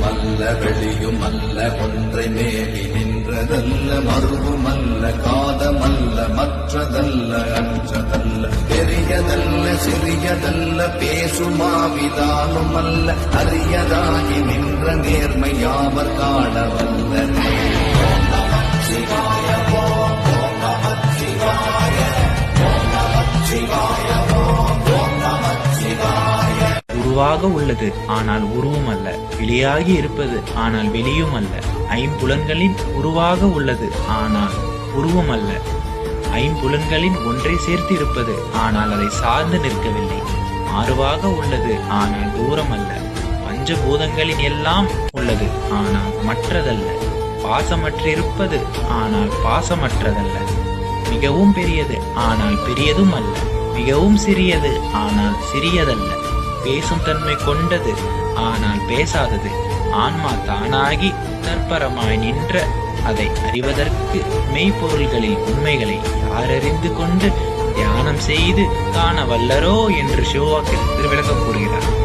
அல்ல வெளியும் அல்ல ஒன்றை மேவி நின்றதல்ல மறுவுமல்ல காதமல்ல மற்றதல்ல அற்றதல்ல பெரியதல்ல சிறியதல்ல பேசுமாவிதானும் அல்ல அரியதாகி நின்ற நேர்மை யாவர் காணவல்லனே. ஓம் நமச்சிவாய ஓம் ஓம் நமச்சிவாய ஓம் நமச்சிவாய ஓம் ஓம் நமச்சிவாய. உருவாக உள்ளது ஆனால் உருவும் அல்ல, வெளியாகி இருப்பது ஆனால் வெளியும் அல்ல. ஐம்புலன்களின் உருவாக உள்ளது ஆனால் உருவம் அல்ல. ஐம்புலன்களின் ஒன்றை சேர்த்து இருப்பது ஆனால் அதை சார்ந்து நிற்கவில்லை. மாறுவாக உள்ளது ஆனால் தூரம் அல்ல. பஞ்சபூதங்களின் எல்லாம் உள்ளது ஆனால் மற்றதல்ல. பாசமற்றிருப்பது ஆனால் பாசமற்றதல்ல. மிகவும் பெரியது ஆனால் பெரியதும் அல்ல. மிகவும் சிறியது ஆனால் சிறியதல்ல. பேசும் தன்மை கொண்டது ஆனால் பேசாதது. ஆன்மா தானாகி தற்பரமாய் நின்ற அதை அறிவதற்கு மெய்ப்பொருள்களில் உண்மைகளை யாரறிந்து கொண்டு தியானம் செய்து காண வல்லரோ என்று சிவவாக்கியத்தில் விளக்கம் கூறுகிறார்.